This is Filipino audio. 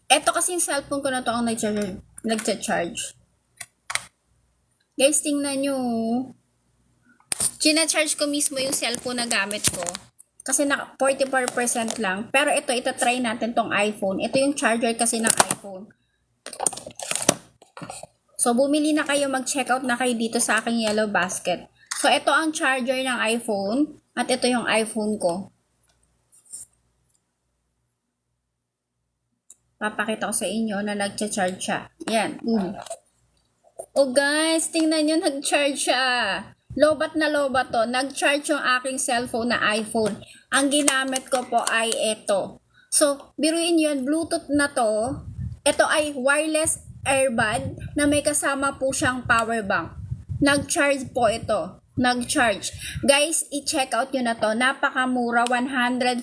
Eto kasi yung cellphone ko na to ang nagcha-charge. Guys, tingnan nyo. Gina-charge ko mismo yung cellphone na gamit ko. Kasi na 44% lang. Pero ito, itatry natin tong iPhone. Ito yung charger kasi ng iPhone. So, bumili na kayo, mag-checkout na kayo dito sa aking yellow basket. So, ito ang charger ng iPhone. At ito yung iPhone ko. Papakita ko sa inyo na nagcha-charge siya. Yan. Oh guys, tingnan nyo, nag-charge siya. Lobat na lobat to. Nag-charge yung aking cellphone na iPhone. Ang ginamit ko po ay ito. So, biruin yun, Bluetooth na to. Ito ay wireless earbud na may kasama po siyang power bank. Nag-charge po ito. Nag-charge. Guys, i-check out nyo na to. Napakamura, 140